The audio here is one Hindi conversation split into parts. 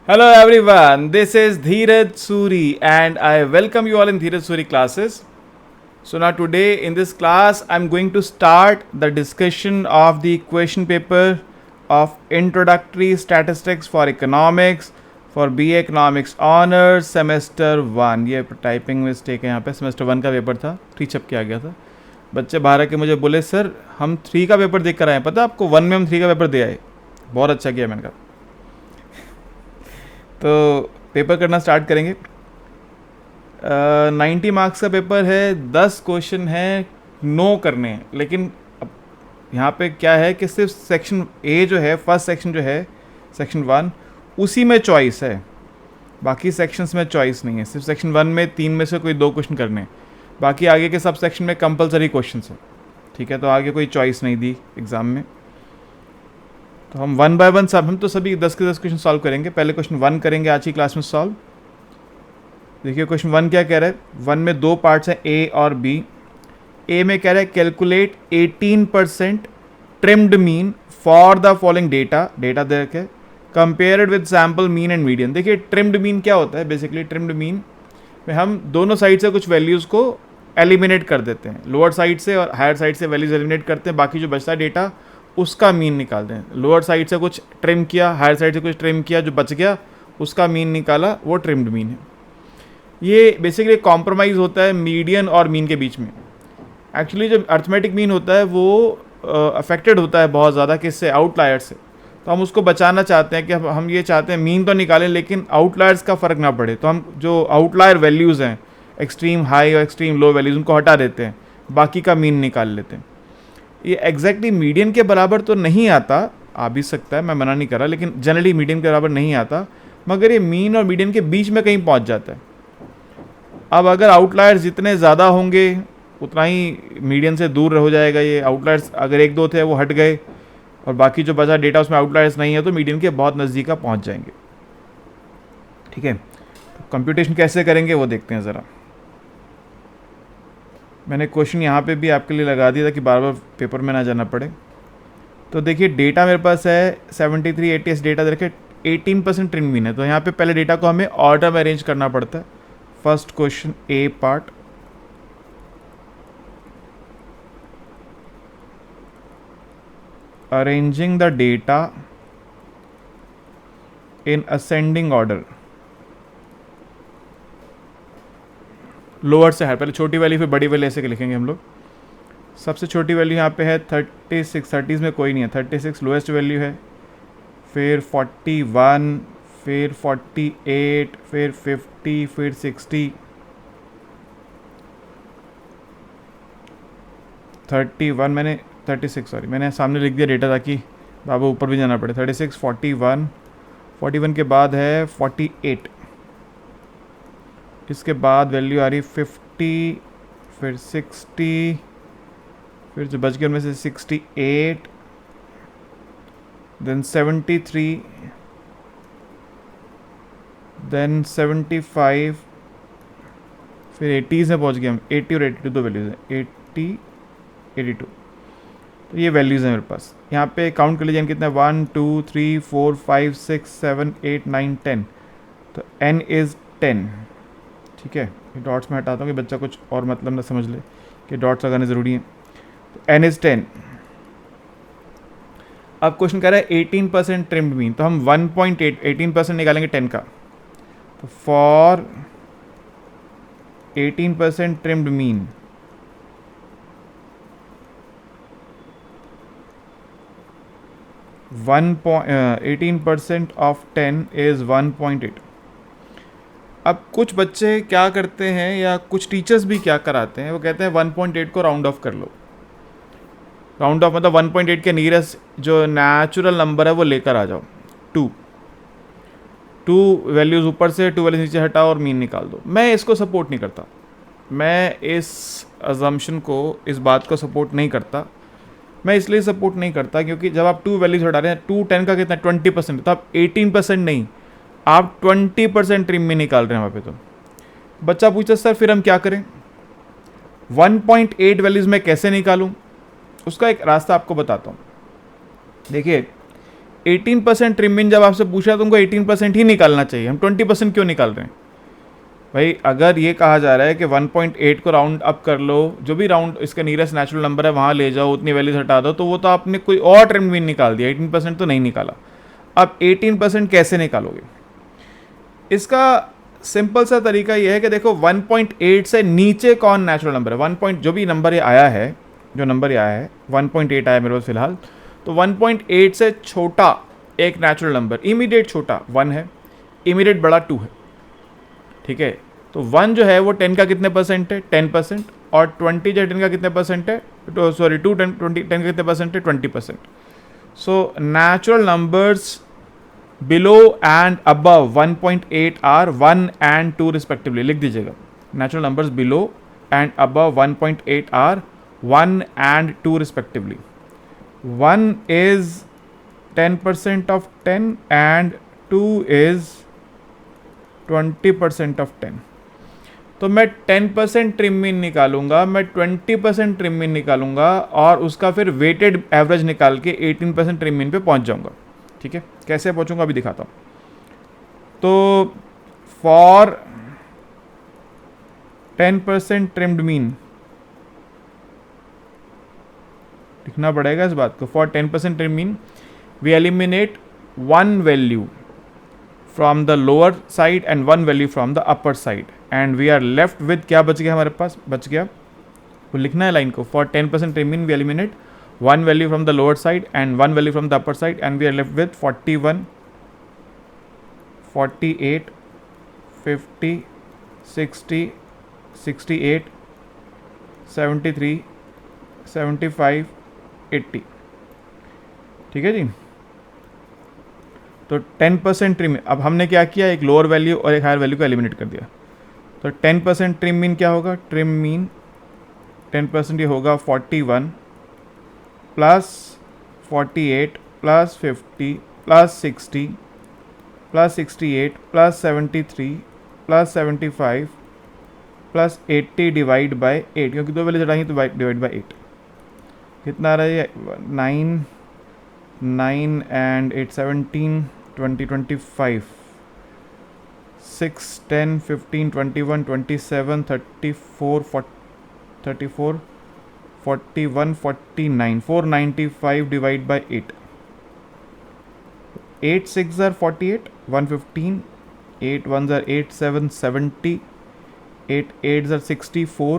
Hello everyone, this is Dheeraj Suri and I welcome you all in Dheeraj Suri classes. So now today in this class I'm going to start the discussion of the question paper of Introductory Statistics for Economics for BA Economics Honors Semester 1. ये टाइपिंग मिस्टेक है यहाँ पे, सेमेस्टर 1 का पेपर था, 3 छप के आ गया था. बच्चे बाहर आके मुझे बोले सर हम 3 का पेपर देख कर आए, पता आपको 1 में हम 3 का पेपर दे आए. बहुत अच्छा किया. मैंने कहा तो पेपर करना स्टार्ट करेंगे. 90 मार्क्स का पेपर है, 10 क्वेश्चन है, नो करने हैं. लेकिन अब यहाँ पे क्या है कि सिर्फ सेक्शन ए जो है, फर्स्ट सेक्शन जो है, सेक्शन 1, उसी में चॉइस है. बाकी सेक्शंस में चॉइस नहीं है. सिर्फ सेक्शन 1 में 3 में से कोई 2 क्वेश्चन करने हैं. बाकी आगे के सब सेक्शन में कंपलसरी क्वेश्चन है. ठीक है, तो आगे कोई चॉइस नहीं दी एग्ज़ाम में. तो हम 1 बाय 1 हम तो सभी 10 के 10 क्वेश्चन सॉल्व करेंगे. पहले क्वेश्चन 1 करेंगे आज की क्लास में सॉल्व. देखिए क्वेश्चन 1 क्या कह रहा है. 1 में 2 पार्ट्स हैं, ए और बी. ए में कह रहा है calculate 18% trimmed mean for the following data. Data दे के compared with sample mean and median. देखिए ट्रिम्ड मीन क्या होता है. बेसिकली ट्रिम्ड मीन में हम दोनों साइड से कुछ वैल्यूज़ को एलिमिनेट कर देते हैं. लोअर साइड से और हायर साइड से वैल्यूज़ एलिमिनेट करते हैं. बाकी जो बचता है डेटा उसका मीन निकालते हैं. लोअर साइड से कुछ ट्रिम किया, हायर साइड से कुछ ट्रिम किया, जो बच गया उसका मीन निकाला, वो ट्रिम्ड मीन है. ये बेसिकली कॉम्प्रोमाइज़ होता है मीडियन और मीन के बीच में. एक्चुअली जो अर्थमेटिक मीन होता है वो अफेक्टेड होता है बहुत ज़्यादा किससे, आउटलायर से. तो हम उसको बचाना चाहते हैं कि हम ये चाहते हैं मीन तो निकालें लेकिन आउटलायर्स का फ़र्क ना पड़े. तो हम जो आउटलायर वैल्यूज़ हैं, एक्सट्रीम हाई और एक्सट्रीम लो वैल्यूज़, उनको हटा देते हैं, बाकी का मीन निकाल लेते हैं. ये एग्जैक्टली मीडियन के बराबर तो नहीं आता, आ भी सकता है, मैं मना नहीं कर रहा, लेकिन जनरली मीडियन के बराबर नहीं आता. मगर ये मीन और मीडियन के बीच में कहीं पहुंच जाता है. अब अगर आउटलायर्स जितने ज़्यादा होंगे उतना ही मीडियन से दूर हो जाएगा ये. आउटलायर्स अगर 1-2 थे वो हट गए और बाकी जो बचा डेटा उसमें आउटलायर्स नहीं है तो मीडियन के बहुत नज़दीक का पहुँच जाएंगे. ठीक है, तो कंप्यूटेशन कैसे करेंगे वो देखते हैं ज़रा. मैंने क्वेश्चन यहाँ पे भी आपके लिए लगा दिया था कि बार बार पेपर में ना जाना पड़े. तो देखिए डेटा मेरे पास है 73 ATS डेटा देखे, 18% ट्रिम मीन है. तो यहाँ पे पहले डेटा को हमें ऑर्डर में अरेंज करना पड़ता है. First question A part, arranging the data in ascending order. Lower से हायर, पहले छोटी वैल्यू फिर बड़ी वैल्यू ऐसे लिखेंगे हम लोग. सबसे छोटी वैल्यू यहाँ पे है 36. 30 में कोई नहीं है, 36 लोएस्ट वैल्यू है. फिर 41, फिर 48, फिर 50, फिर 60, 31 मैंने 36 सॉरी मैंने सामने लिख दिया डेटा ताकि बाबा ऊपर भी जाना पड़े. 36, 41, 41 के बाद है 48. इसके बाद वैल्यू आ रही 50, फिर 60, फिर जो बच गया उनमें से 68, देन 73, देन 75, फिर 80s में पहुंच गए हम. 80 और 82 दो वैल्यूज़ हैं, 80, 82. तो ये वैल्यूज़ हैं मेरे पास. यहाँ पे काउंट कर लीजिए कितना है, 1 2 3 4 5 6 7 8 9 10. तो n इज़ 10. ठीक है, ये डॉट्स में हटाता हूँ कि बच्चा कुछ और मतलब ना समझ ले कि डॉट्स लगाने ज़रूरी हैं. तो n इज़ 10. अब क्वेश्चन कह रहा है 18% ट्रिम्ड मीन. तो हम 1.8 18% निकालेंगे 10 का. तो for 18% trimmed mean, one 18% of 10 is 1.8. अब कुछ बच्चे क्या करते हैं या कुछ टीचर्स भी क्या कराते हैं, वो कहते हैं 1.8 को राउंड ऑफ कर लो. राउंड ऑफ मतलब 1.8 के नियरेस्ट जो नेचुरल नंबर है वो लेकर आ जाओ. 2 वैल्यूज़ ऊपर से 2 वैल्यूज़ नीचे हटाओ और मीन निकाल दो. मैं इसको सपोर्ट नहीं करता. मैं इस अजम्पशन को, इस बात को सपोर्ट नहीं करता. मैं इसलिए सपोर्ट नहीं करता क्योंकि जब आप 2 वैल्यूज हटा रहे हैं, 2 10 का कितना 20%, तो आप 18% नहीं, आप 20% ट्रिम में निकाल रहे हैं वहाँ पे. तो बच्चा पूछता सर फिर हम क्या करें, 1.8 वैल्यूज़ मैं कैसे निकालूं. उसका एक रास्ता आपको बताता हूँ. देखिए 18% ट्रिम मीन जब आपसे पूछा तो उनको 18% ही निकालना चाहिए, हम 20% क्यों निकाल रहे हैं भाई? अगर ये कहा जा रहा है कि 1.8 को राउंड अप कर लो, जो भी राउंड इसका नियरेस्ट नेचुरल नंबर है वहाँ ले जाओ, उतनी वैल्यूज हटा दो, तो वो तो आपने कोई और ट्रिम मीन निकाल दिया, 18% तो नहीं निकाला। अब 18% कैसे निकालोगे? इसका सिंपल सा तरीका ये है कि देखो 1.8 से नीचे कौन नेचुरल नंबर है, 1 जो भी नंबर ये आया है, जो नंबर ये आया है 1.8 आया मेरे पास फिलहाल, तो 1.8 से छोटा एक नेचुरल नंबर, इमीडिएट छोटा 1 है, इमीडिएट बड़ा 2 है, ठीक है। तो 1 जो है वो 10 का कितने परसेंट है, 10%, और 20 जो 10 का कितने परसेंट है, सॉरी 2 10 का कितने परसेंट है, 20%। So natural numbers below and above 1.8 are 1 and 2 respectively, लिख दीजिएगा। Natural numbers below and above 1.8 are 1 and 2 respectively. 1 is 10% of 10 and 2 is 20% of 10। तो मैं 10% ट्रिम मीन निकालूंगा, मैं 20% ट्रिम मीन निकालूंगा, और उसका फिर वेटेड एवरेज निकाल के 18% ट्रिम मीन पे पहुंच जाऊंगा, ठीक है। कैसे पहुंचूंगा अभी दिखाता हूं। तो फॉर 10% ट्रिम्ड मीन लिखना पड़ेगा इस बात को। For 10% trim mean we eliminate 1 value from the lower side and 1 value from the upper side, and we are left with, क्या बच गया हमारे पास, बच गया, वो लिखना है लाइन को। For 10% trim mean we eliminate 1 value from the lower side and 1 value from the upper side, and we are left with 41, 48, 50, 60, 68, 73, 75, 80, ठीक है जी। तो 10% ट्रिम, अब हमने क्या किया, एक लोअर वैल्यू और एक हायर वैल्यू को एलिमिनेट कर दिया। तो 10% ट्रिम मीन क्या होगा, ट्रिम मीन 10% ये होगा 41 plus 48 plus 50 plus 60 plus 68 plus 73 plus 75 plus 80 divide by 8, क्योंकि 2 वैल्यू हटाएंगे तो डिवाइड बाय 8 कितना आ रहा है, 9 and 8 17 20 25 6 10 15 21 27 34 34 41 49 495 divide by 8, 8 6 are 48, 115, 8 1 are 8 7 70, 8 8 are 64,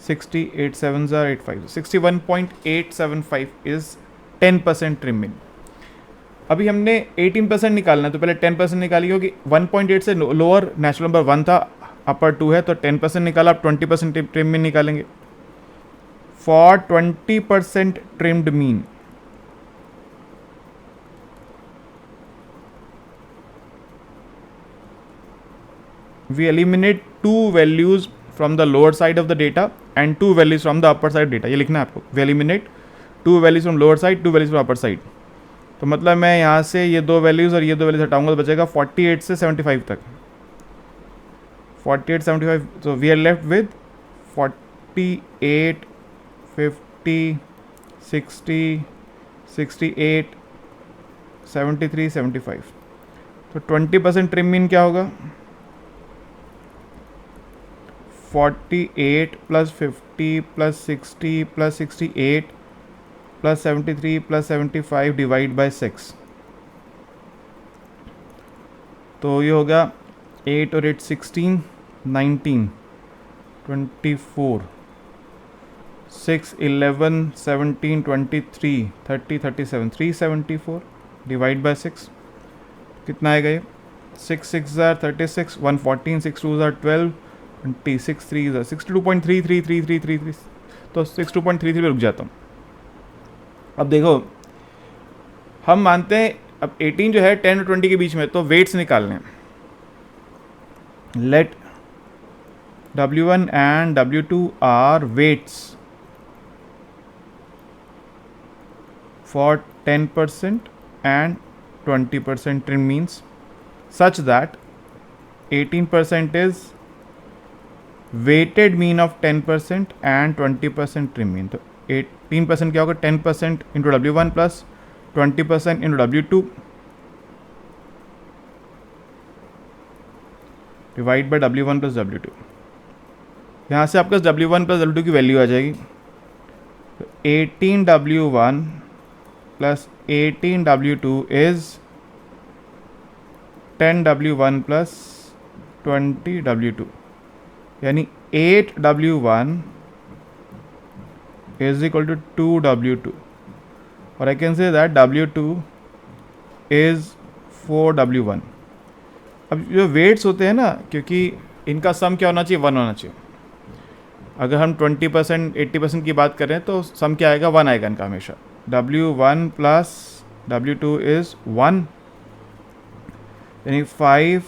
60, 8 7 are 85, 61.875 is 10% trim mean. अभी हमने 18% निकालना है, तो पहले 10% निकालिए, क्योंकि 1.8 से लोअर नेचुरल नंबर 1 था, अपर 2 है, तो 10% निकाला। अब 20% ट्रिम मीन निकालेंगे। For 20% trimmed mean we eliminate 2 values from the lower side of the data and 2 values from the upper side data, ये लिखना है आपको। we eliminate 2 values from lower side, 2 values from upper side। तो मतलब मैं यहाँ से ये 2 वैल्यूज और ये 2 वैल्यूज हटाऊंगा तो बचेगा 48 से 75 तक, 48 75। तो वी आर लेफ्ट विद 48 50 60 68 73 75। तो 20% ट्रिम मीन क्या होगा, 48 plus 50 plus 60 plus 68 plus 73 plus 75 divide by 6। तो ये होगा 8 और 8 16 19 24 6 11 17 23 30 37 374 डिवाइड बाय 6 कितना आएगा ये, 6 6 are 36 114 6 2 are 12 26 3 are 62.333333। तो 62.33 पे रुक जाता हूँ। अब देखो हम मानते हैं अब 18 जो है 10 और 20 के बीच में, तो वेट्स निकालने हैं। Let W1 and W2 are weights for 10% and 20% trim means such that 18% is weighted mean of 10% and 20% trim mean। तो 18% क्या होगा, 10% into W1 plus 20% into W2 divide by W1 plus W2। यहाँ से आपका W1 प्लस W2 की वैल्यू आ जाएगी, तो 18W1 plus 18W2 is 10W1 plus 20W2, यानी 8W1 is equal to 2W2, और I can say that W2 is 4W1। अब जो वेट्स होते हैं ना, क्योंकि इनका सम क्या होना चाहिए, 1 होना चाहिए। अगर हम 20% 80% की बात करें तो सम क्या आएगा, 1 आएगा इनका हमेशा। W1 प्लस W2 इज़ 1, यानी 5,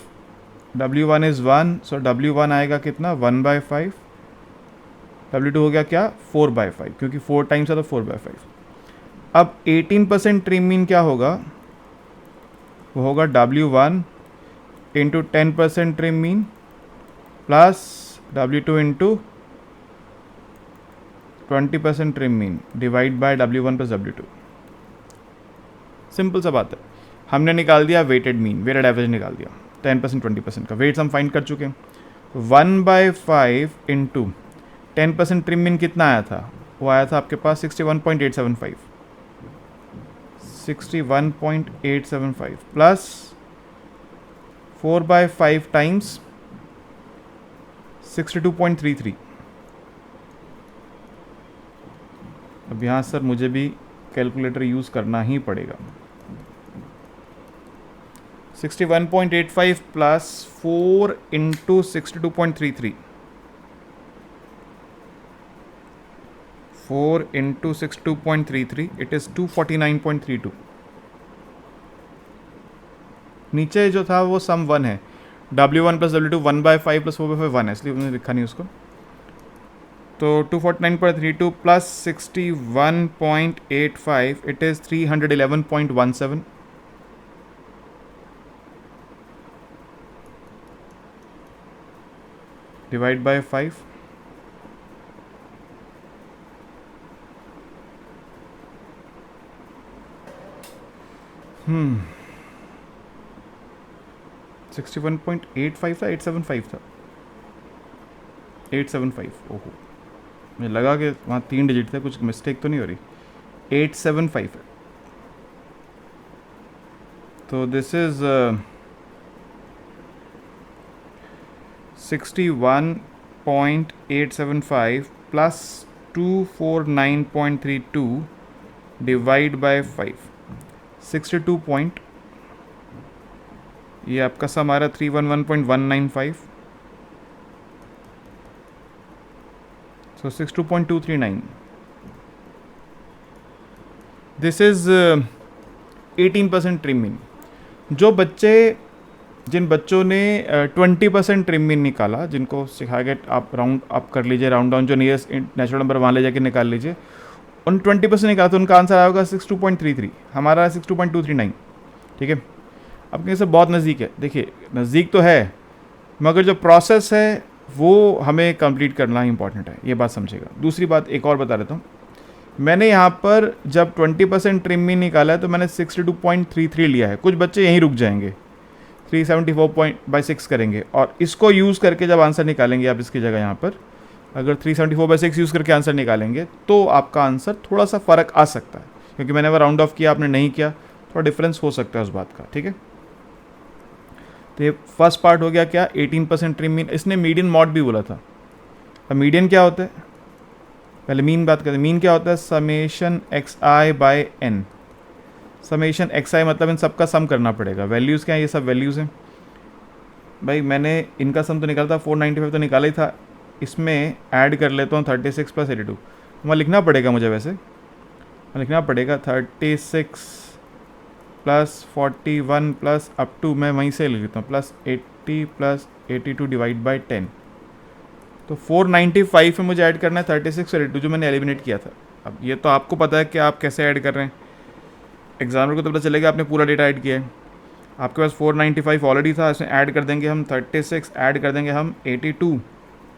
W1 इज़ 1, सो W1 आएगा कितना, 1/5। W2 हो गया क्या, 4/5, क्योंकि 4 टाइम्स है तो 4/5। अब 18% ट्रिम मीन क्या होगा, वो होगा W1 into 10% trim mean plus W2 into 20% trim mean divide by W1 plus W2। Simple सा बात है, हमने निकाल दिया वेटेड मीन, वेटेड एवरेज निकाल दिया 10% 20% का। वेट्स हम फाइंड कर चुके हैं। 1/5 इंटू 10% ट्रिम मीन कितना आया था, वो आया था आपके पास 61.875, 61.875 प्लस 4/5 टाइम्स 62.33। अब यहाँ सर मुझे भी कैलकुलेटर यूज़ करना ही पड़ेगा। 61.85 plus 4 into 62.33, 4 into 62.33, it is 249.32। नीचे जो था वो सम 1 है, W1 प्लस W2 1/5 प्लस 4/5 1 है, इसलिए मैंने लिखा नहीं उसको। तो 249.32 plus 61.85, it is 311.17। Divide by 5, हम्म 61.85 था, 875 था, 875। ओहो, मुझे लगा कि वहाँ 3 डिजिट थे, कुछ मिस्टेक तो नहीं हो रही। 875 है, तो this is 61.875 plus 249.32 divide by 5, 62 point, ये आपका सम आ रहा 311.195, सो 62.239। This is 18% trim mean. जो बच्चे, जिन बच्चों ने 20% ट्रिम मीन निकाला, जिनको सिखाया गया आप राउंड अप कर लीजिए, राउंड डाउन, जो नियरेस्ट नेचुरल नंबर वहाँ ले जाके निकाल लीजिए, उन 20% निकाला तो उनका आंसर आया होगा 62.33, हमारा 62.239। ठीक है, अब कहीं से बहुत नज़दीक है, देखिए नज़दीक तो है, मगर जो प्रोसेस है वो हमें कंप्लीट करना ही इंपॉर्टेंट है, ये बात समझेगा। दूसरी बात एक और बता देता हूँ, मैंने यहाँ पर जब 20% ट्रिम मीन निकाला है तो मैंने 62.33 लिया है। कुछ बच्चे यहीं रुक जाएंगे, 374/6 करेंगे, और इसको यूज़ करके जब आंसर निकालेंगे आप, इसकी जगह यहाँ पर अगर 374/6 यूज़ करके आंसर निकालेंगे तो आपका आंसर थोड़ा सा फ़र्क आ सकता है, क्योंकि मैंने वो राउंड ऑफ किया, आपने नहीं किया, थोड़ा डिफरेंस हो सकता है उस बात का। ठीक है, तो ये फर्स्ट पार्ट हो गया क्या, 18% ट्रिम मीन। इसने मीडियन मॉड भी बोला था। अब मीडियन क्या होता है, पहले मीन बात करते हैं। मीन क्या होता है, summation xi by n। Summation xi मतलब इन सबका सम करना पड़ेगा। वैल्यूज़ क्या है, ये सब वैल्यूज़ हैं भाई। मैंने इनका सम तो निकाला था, 495 तो निकाला ही था, इसमें ऐड कर लेता हूँ 36 प्लस 82। वहाँ लिखना पड़ेगा मुझे, वैसे लिखना पड़ेगा 36 प्लस 41 प्लस अप टू, मैं वहीं से लिख लेता हूँ, प्लस 80 प्लस 82 डिवाइड बाई 10। तो 495 में मुझे ऐड करना है 36 और 82 जो मैंने एलिमिनेट किया था। अब ये तो आपको पता है कि आप कैसे ऐड कर रहे हैं, एग्जामिनर को तो पता चलेगा आपने पूरा डेटा ऐड किया है। आपके पास 495 ऑलरेडी था, इसमें ऐड कर देंगे हम 36, ऐड कर देंगे हम 82,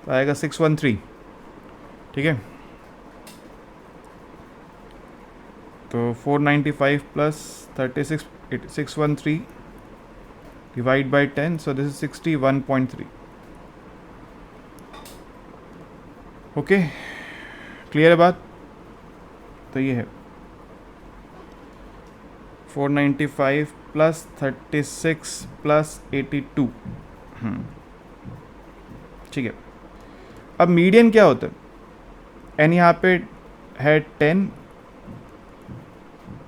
तो आएगा 613। ठीक है, तो 495 plus 36,613 divide by 10, so this is 61.3. Okay, clear है बात? तो ये है 495 प्लस 36 प्लस 82. ठीक है. अब मीडियन क्या होता है? एन यहाँ पे है 10,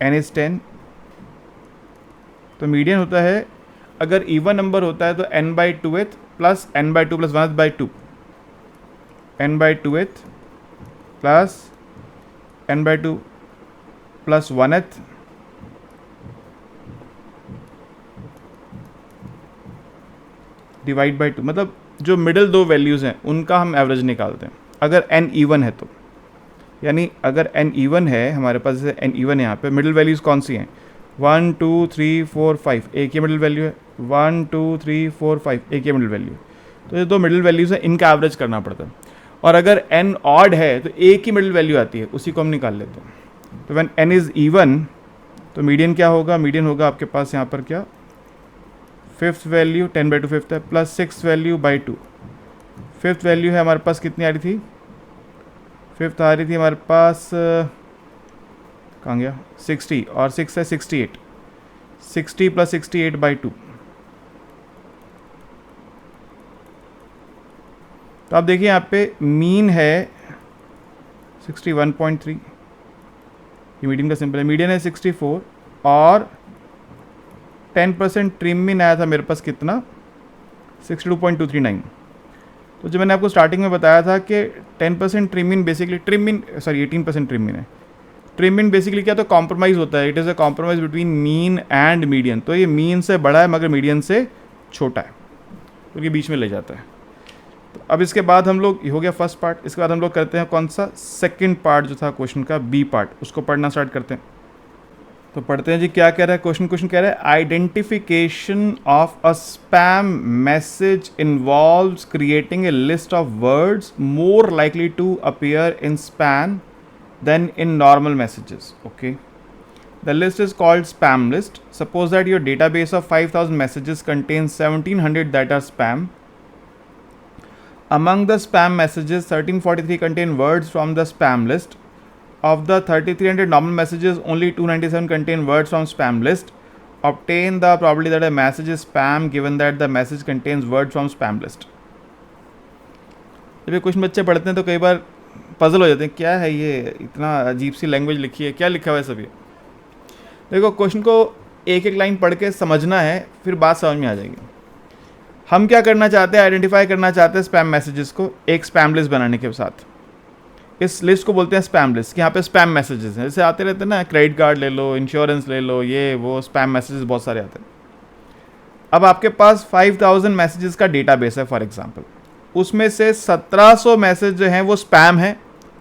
एन इज 10. तो मीडियन होता है, अगर इवन नंबर होता है तो n by 2th plus n by 2 plus 1 by 2, n by 2th plus n by 2 plus 1th divide by 2. मतलब जो मिडिल दो वैल्यूज़ हैं उनका हम एवरेज निकालते हैं अगर n इवन है तो. यानी अगर n इवन है हमारे पास, जैसे n इवन है यहाँ पे, मिडिल वैल्यूज़ कौन सी हैं? 1 2 3 4 5, एक ये मिडिल वैल्यू है. 1 2 3 4 5, एक ये मिडिल वैल्यू है. तो ये दो मिडिल वैल्यूज़ हैं, इनका एवरेज करना पड़ता है. और अगर n ऑड है तो एक ही मिडिल वैल्यू आती है, उसी को हम निकाल लेते हैं. तो व्हेन n इज़ इवन तो मीडियन क्या होगा? मीडियन होगा आपके पास यहाँ पर क्या, फिफ्थ वैल्यू 10 बाई 2 फिफ्थ है, plus six value by 2. Fifth value है हमारे पास कितनी आ रही थी? फिफ्थ आ रही थी हमारे पास, कहाँ गया, 60, और 6 है 68. 60 प्लस 68 बाई 2. तो आप देखिए यहाँ पे मीन है 61.3, ये मीडियन का सिंपल है. मीडियन है 64 और 10% ट्रिम मीन आया था मेरे पास कितना, 62.239. तो जो मैंने आपको स्टार्टिंग में बताया था कि 10% trim mean basically, 18% trim mean है. ट्रिम मीन बेसिकली क्या, तो कॉम्प्रोमाइज़ होता है. It is a compromise between mean and median. तो ये मीन से बड़ा है मगर मीडियन से छोटा है, क्योंकि बीच में ले जाता है. तो अब इसके बाद हम लोग, ये हो गया फर्स्ट पार्ट. इसके बाद हम लोग करते हैं कौन सा, सेकंड पार्ट जो था क्वेश्चन का, बी पार्ट, उसको पढ़ना स्टार्ट करते हैं. तो पढ़ते हैं जी, क्या कह रहा है क्वेश्चन कह रहा है, identification of a spam message involves creating a list of words more likely to appear in spam than in normal messages. Okay, the list is called spam list. Suppose that your database of 5000 messages contains 1700 that are spam. Among the spam messages, 1343 contain words from the spam list. Of the 3300 normal messages, only 297 contain words from spam list. Obtain the probability that a message is spam given that the message contains words from spam list. जब ये क्वेश्चन बच्चे पढ़ते हैं तो कई बार पजल हो जाते हैं, क्या है ये, इतना अजीब सी लैंग्वेज लिखी है, क्या लिखा हुआ है सब ये. देखो क्वेश्चन को एक एक लाइन पढ़ के समझना है, फिर बात समझ में आ जाएगी. हम क्या करना चाहते हैं, आइडेंटिफाई करना चाहते हैं स्पैम मैसेजेस को एक स्पैम लिस्ट बनाने के साथ. इस लिस्ट को बोलते हैं स्पैम लिस्ट. यहाँ पे स्पैम मैसेजेस हैं, जैसे आते रहते हैं ना, क्रेडिट कार्ड ले लो, इंश्योरेंस ले लो, ये वो स्पैम मैसेजेस बहुत सारे आते हैं. अब आपके पास 5000 मैसेजेस का डेटाबेस है फॉर एग्जांपल, उसमें से 1700 मैसेज जो हैं वो स्पैम है,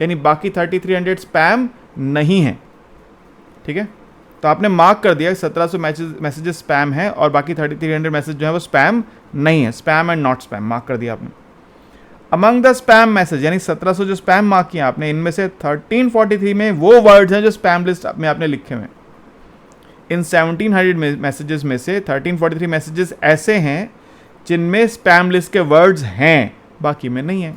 यानी बाकी 3300 स्पैम नहीं है. ठीक है, तो आपने मार्क कर दिया 1700 मैसेजेस स्पैम है और बाकी 3300 मैसेज जो है वो स्पैम नहीं है. Spam and not spam mark कर दिया आपने. अमंग द स्पैम मैसेज, यानी 1700 जो स्पैम मार्क किया आपने, इनमें से 1343 में वो वर्ड्स हैं जो स्पैम लिस्ट में आपने लिखे हुए हैं. इन 1700 मैसेजेस में से 1343 मैसेजेस ऐसे हैं जिनमें स्पैम लिस्ट के वर्ड्स हैं, बाकी में नहीं है.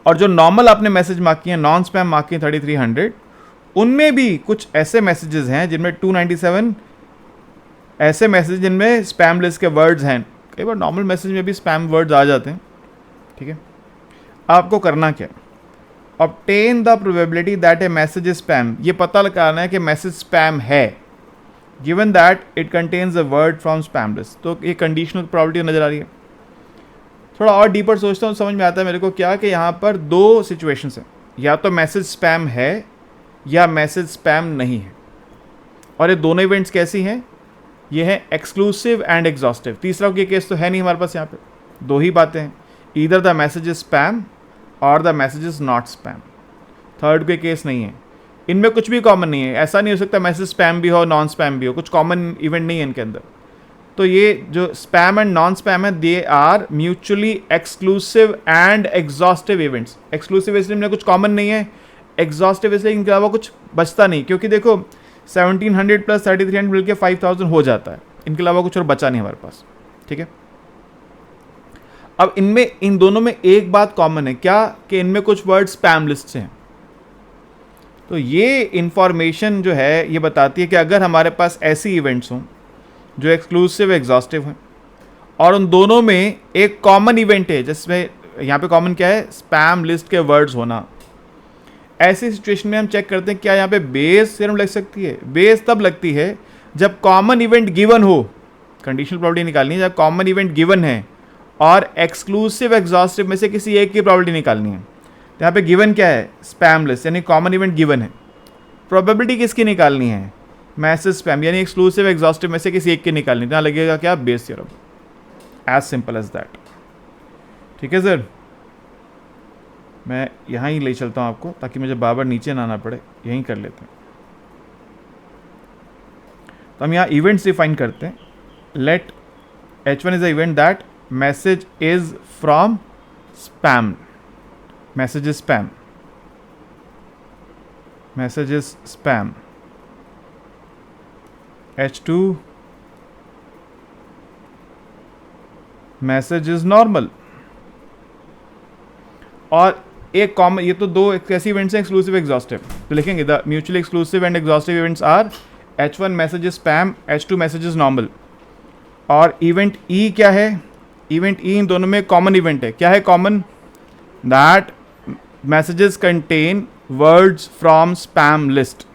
और जो नॉर्मल आपने मैसेज मार्क किए, नॉन स्पैम मार्क किए 3300, उनमें भी कुछ ऐसे मैसेजेस हैं जिनमें 297 ऐसे मैसेज जिनमें स्पैम लिस्ट के वर्ड्स हैं. कई बार नॉर्मल मैसेज में भी स्पैम वर्ड्स आ जाते हैं. ठीक है, आपको करना क्या, obtain the probability that A message is spam. ये पता लगाना है कि मैसेज स्पैम है given that it contains a word from spam list. तो ये कंडीशनल प्रोबेबिलिटी नजर आ रही है. थोड़ा और डीपर सोचता हूँ समझ में आता है मेरे को क्या, कि यहाँ पर दो सिचुएशंस हैं, या तो मैसेज स्पैम है या मैसेज स्पैम नहीं है. और ये दोनों इवेंट्स कैसी हैं, ये है एक्सक्लूसिव एंड एग्जॉस्टिव. तीसरा कोई केस तो है नहीं हमारे पास, यहाँ पे दो ही बातें हैं, either the message is spam और the message is not spam. Third कोई केस नहीं है. इनमें कुछ भी कॉमन नहीं है. ऐसा नहीं हो सकता मैसेज स्पैम भी हो नॉन स्पैम भी हो, कुछ कॉमन इवेंट नहीं है इनके अंदर. तो ये जो स्पैम एंड नॉन स्पैम है, they are mutually exclusive and exhaustive events. Exclusive इसलिए कुछ कॉमन नहीं है, एग्जॉस्टिव इसलिए इनके अलावा कुछ बचता नहीं, क्योंकि देखो 1700 प्लस 3300 मिलकर 5000 हो जाता है, इनके अलावा कुछ और बचा नहीं हमारे पास, ठीक है। अब इनमें इन दोनों में एक बात कॉमन है क्या, कि इनमें कुछ वर्ड स्पैम लिस्ट से हैं। तो ये इंफॉर्मेशन जो है ये बताती है कि अगर हमारे पास ऐसी इवेंट्स हों जो एक्सक्लूसिव एग्जॉस्टिव हैं और उन दोनों में एक कॉमन इवेंट है, जिसमें यहाँ पे कॉमन क्या है, स्पैम लिस्ट के वर्ड्स होना, ऐसी सिचुएशन में हम चेक करते हैं क्या यहाँ पे बेस थ्योरम लग सकती है। बेस तब लगती है जब कॉमन इवेंट गिवन हो, कंडीशनल प्रॉपर्टी निकालनी है, जब कॉमन इवेंट गिवन है और एक्सक्लूसिव एग्जॉस्टिव में से किसी एक की प्रॉपर्टी निकालनी है। तो यहाँ पे गिवन क्या है, स्पैम लिस्ट, यानी कॉमन इवेंट गिवन है। प्रोबेबिलिटी किसकी निकालनी है, मैसेज स्पैम, यानी एक्सक्लूसिव एग्जॉस्टिव में से किसी एक की निकालनी है। तो यहाँ लगेगा क्या, Bayes theorem, as simple as that. ठीक है सर, मैं यहाँ ही ले चलता हूँ आपको ताकि मुझे बार बार नीचे ना आना पड़े, यहीं कर लेते हैं। तो हम यहाँ इवेंट्स डिफाइन करते हैं। Let H1 is a event that message is from spam, message is spam, message is spam. H2 message is normal. और एक कॉमन, ये तो दो ऐसी इवेंट्स हैं एक्सक्लूसिव एग्जॉस्टिव, तो लिखेंगे the mutually exclusive and exhaustive events are H1 message is spam, H2 message is normal. और इवेंट E क्या है, इवेंट E इन दोनों में कॉमन इवेंट है। क्या है common, that messages contain words from spam list,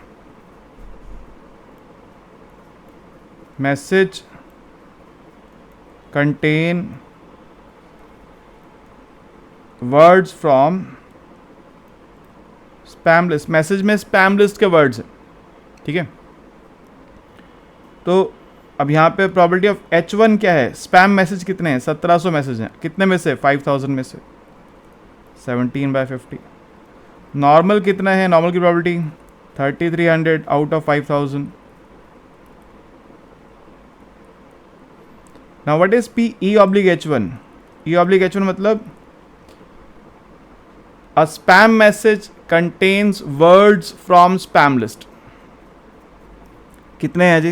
message contain words from spam list, message में स्पैम लिस्ट के वर्ड्स हैं, ठीक है। तो अब यहाँ पे प्रोबेबिलिटी ऑफ H1 क्या है, स्पैम मैसेज कितने हैं, 1700 मैसेज हैं, कितने में से, 5000 में से, 17/50। नॉर्मल कितना है, नॉर्मल की probability 3300 out of 5000। Now what is PE/H1, E/H1 मतलब a spam message contains words from spam list। कितने हैं जी,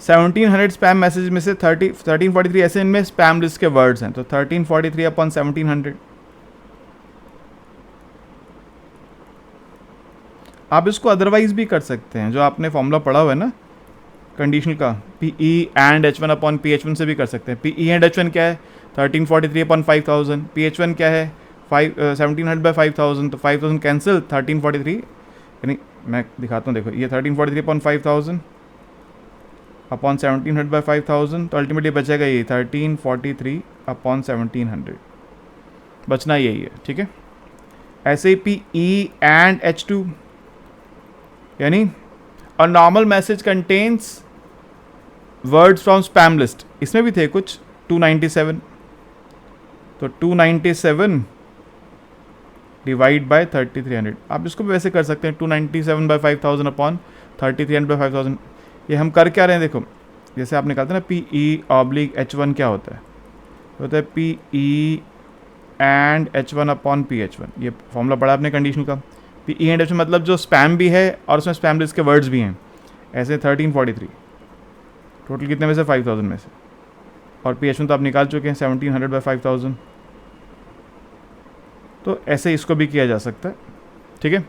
1700 स्पैम मैसेज में से 1343 ऐसे इनमें स्पैम लिस्ट के वर्ड्स हैं, तो 1343 अपॉन 1700। आप इसको अदरवाइज भी कर सकते हैं, जो आपने फॉर्मूला पढ़ा हुआ है ना कंडीशनल का, PE and H1 upon PH1 से भी कर सकते हैं। PE एंड H1 क्या है, 1343 अपॉन 5000, PH1 क्या है 1700/5000, तो 5000 कैंसिल, 1343, यानी मैं दिखाता हूँ, देखो ये 1343 अपॉन 5000 अपॉन 1700/5000, तो अल्टीमेटली बचेगा ये 1343 अपॉन 1700, बचना यही है, ठीक है। ऐसे ही PE एंड H2, यानी a normal message contains words from spam list, इसमें भी थे कुछ 297, तो 297 डिवाइड बाय 3300। आप इसको भी वैसे कर सकते हैं, 297/5000 अपॉन 3300/5000। ये हम कर क्या रहे हैं, देखो जैसे आप निकालते हैं ना PE/H1 क्या होता है, है PE and H1 upon PH1, ये फॉर्मूला पढ़ा आपने कंडीशन का। PE एंड H1 मतलब जो स्पैम भी है और उसमें स्पैम लिस्ट के वर्ड्स भी हैं, ऐसे 1343 टोटल कितने में से, 5000 में से, और PH1 तो आप निकाल चुके हैं 1700/5000। तो ऐसे इसको भी किया जा सकता है, ठीक है।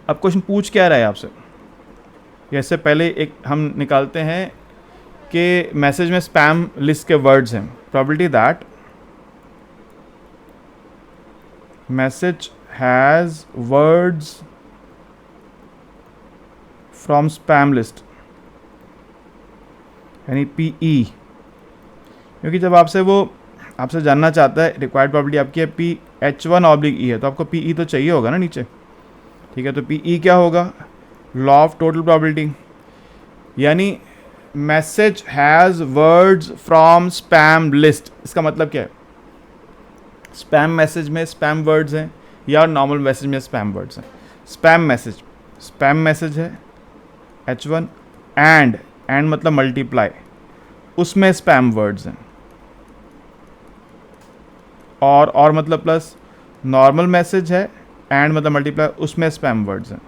अब क्वेश्चन पूछ क्या रहा है आपसे, इससे पहले एक हम निकालते हैं कि मैसेज में स्पैम लिस्ट के वर्ड्स हैं। Probability that message has words from spam list, यानी PE, क्योंकि जब आपसे जानना चाहता है, रिक्वायर्ड प्रोबेबिलिटी आपकी है PH1/E है, तो आपको PE तो चाहिए होगा ना नीचे, ठीक है। तो PE क्या होगा, लॉ ऑफ टोटल प्रोबेबिलिटी, यानी message has words from spam list. इसका मतलब क्या है, स्पैम मैसेज में स्पैम वर्ड्स हैं या नॉर्मल मैसेज में स्पैम वर्ड्स हैं। स्पैम मैसेज है H1 एंड मतलब मल्टीप्लाई, उसमें स्पैम वर्ड्स हैं, और मतलब प्लस नॉर्मल मैसेज है एंड मतलब मल्टीप्लाई, उसमें स्पैम वर्ड्स हैं।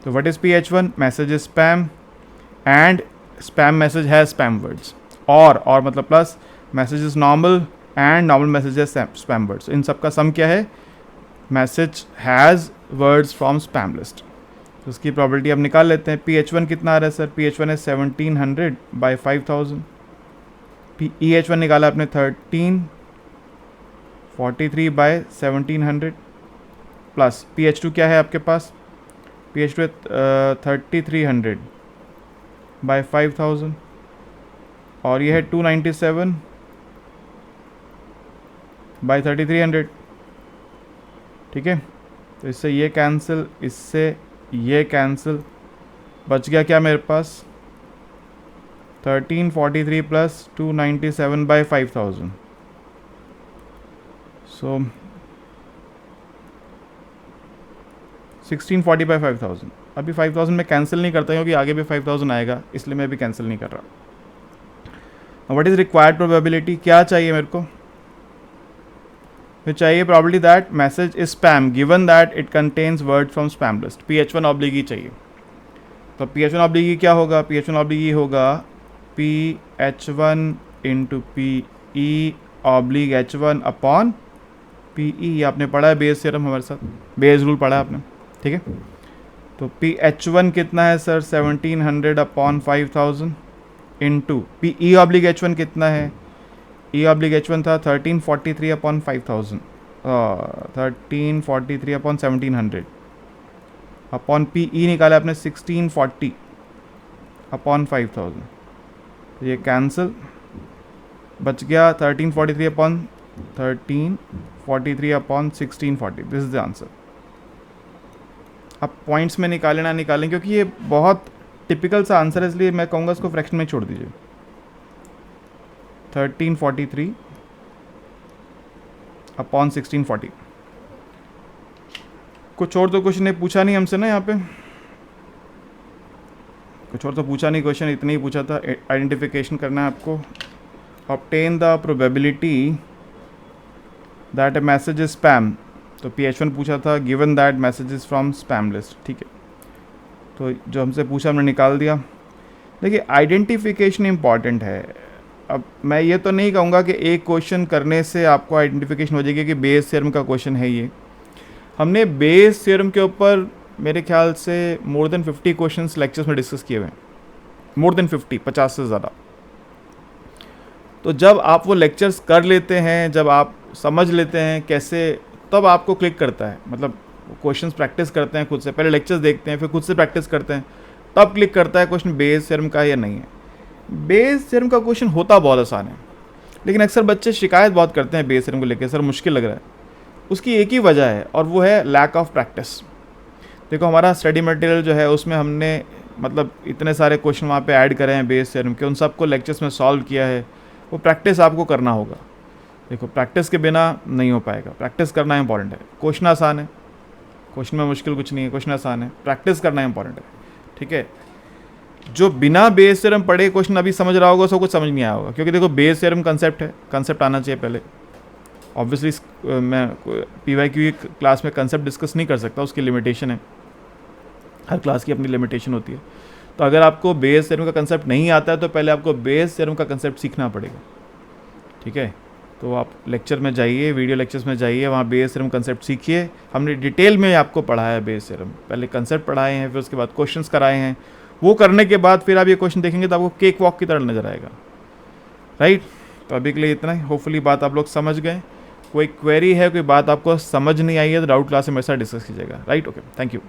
तो what is PH1? Message is spam and spam message है स्पैम वर्ड्स, और मतलब plus message is normal and normal message है स्पैम वर्ड्स। इन सब का सम क्या है? Message has words from spam list. तो उसकी प्रॉबिलिटी अब निकाल लेते हैं। PH1 कितना आ रहा है सर? PH1 है 1700 बाई 5000। EH1 निकाला आपने 1343 बाय 1700 प्लस PH2 क्या है आपके पास? PH2 है 3300 बाय 5000 और ये है 297 बाय 3300। ठीक है, तो इससे ये कैंसिल, इससे ये कैंसिल, बच गया क्या मेरे पास? 1343 प्लस 297 बाई 5000। So 1640 by 5000। अभी 5000 में कैंसिल नहीं करता क्योंकि आगे भी 5000 आएगा, इसलिए मैं अभी कैंसिल नहीं कर रहा। What is required probability? क्या चाहिए मेरे को? चाहिए probability that message is spam given that it contains word from spam list। PH1 ऑब्लिग ई चाहिए। तो PH1 ऑब्लिग ई क्या होगा? PH1 ऑब्लिग ई होगा PH1 into PE oblique H1 upon PE। आपने पढ़ा है बेस थ्योरम हमारे साथ, बेस रूल पढ़ा है आपने, ठीक है। तो PH1 कितना है sir? 1700 upon 5000 into PE oblique H1 कितना है? E ऑब्लिग H1 था 1343 अपॉन 5000, 1343 अपॉन 1700 अपॉन PE निकाला आपने 1640 अपॉन 5000। तो ये कैंसिल, बच गया 1343 upon 1343 upon 1640। This is the answer. अब पॉइंट्स में निकालें ना निकालें, क्योंकि ये बहुत टिपिकल सा आंसर है, इसलिए मैं कहूँगा इसको फ्रैक्शन में छोड़ दीजिए। 1343 अपॉन 1640। कुछ और तो क्वेश्चन ने पूछा नहीं हमसे ना, यहाँ पे कुछ और तो पूछा नहीं क्वेश्चन, इतना ही पूछा था। आइडेंटिफिकेशन करना है आपको। Obtain the probability that A message is spam. तो PH1 पूछा था given that message is from spam list, ठीक है। तो जो हमसे पूछा हमने निकाल दिया। देखिए आइडेंटिफिकेशन इम्पॉर्टेंट है। अब मैं ये तो नहीं कहूँगा कि एक क्वेश्चन करने से आपको आइडेंटिफिकेशन हो जाएगी कि बेस थ्योरम का क्वेश्चन है ये। हमने बेस थ्योरम के ऊपर मेरे ख्याल से मोर देन 50 क्वेश्चंस लेक्चर्स में डिस्कस किए हुए हैं, मोर देन 50 से ज़्यादा। तो जब आप वो लेक्चर्स कर लेते हैं, जब आप समझ लेते हैं कैसे, तब आपको क्लिक करता है। मतलब क्वेश्चंस प्रैक्टिस करते हैं खुद से, पहले लेक्चर्स देखते हैं फिर खुद से प्रैक्टिस करते हैं, तब क्लिक करता है क्वेश्चन बेस थ्योरम का है या नहीं है। बेस थ्योरम का क्वेश्चन होता बहुत आसान है, लेकिन अक्सर बच्चे शिकायत बहुत करते हैं बेस थ्योरम को लेकर, सर मुश्किल लग रहा है। उसकी एक ही वजह है और वो है लैक ऑफ प्रैक्टिस। देखो हमारा स्टडी मटेरियल जो है उसमें हमने मतलब इतने सारे क्वेश्चन वहाँ पे ऐड करे हैं बेस थ्योरम के, उन सबको लेक्चर्स में सॉल्व किया है। वो प्रैक्टिस आपको करना होगा। देखो प्रैक्टिस के बिना नहीं हो पाएगा, प्रैक्टिस करना इंपॉर्टेंट है। क्वेश्चन आसान है, क्वेश्चन में मुश्किल कुछ नहीं है, क्वेश्चन आसान है, प्रैक्टिस करना इंपॉर्टेंट है, ठीक है। जो बिना बेस थ्योरम पढ़े क्वेश्चन अभी समझ रहा होगा उसको कुछ समझ नहीं आया होगा, क्योंकि देखो बेस थ्योरम कंसेप्ट है, कंसेप्ट आना चाहिए पहले। ऑब्वियसली मैं PYQ क्लास में कंसेप्ट डिस्कस नहीं कर सकता, उसकी लिमिटेशन है, हर क्लास की अपनी लिमिटेशन होती है। तो अगर आपको बेस थ्योरम का कंसेप्ट नहीं आता है तो पहले आपको बेस थ्योरम का कंसेप्ट सीखना पड़ेगा, ठीक है। तो आप लेक्चर में जाइए, वीडियो लेक्चर्स में जाइए, वहाँ बेस थ्योरम कंसेप्ट सीखिए। हमने डिटेल में आपको पढ़ाया है बेस थ्योरम, पहले कंसेप्ट पढ़ाए हैं, फिर उसके बाद क्वेश्चंस कराए हैं। वो करने के बाद फिर आप ये क्वेश्चन देखेंगे तो आपको केक वॉक की तरह नजर आएगा, राइट। तो अभी के लिए इतना ही, होपफुली बात आप लोग समझ गए। कोई क्वेरी है, कोई बात आपको समझ नहीं आई है तो डाउट क्लास में मेरे साथ डिस्कस कीजिएगा, राइट। Okay, thank you.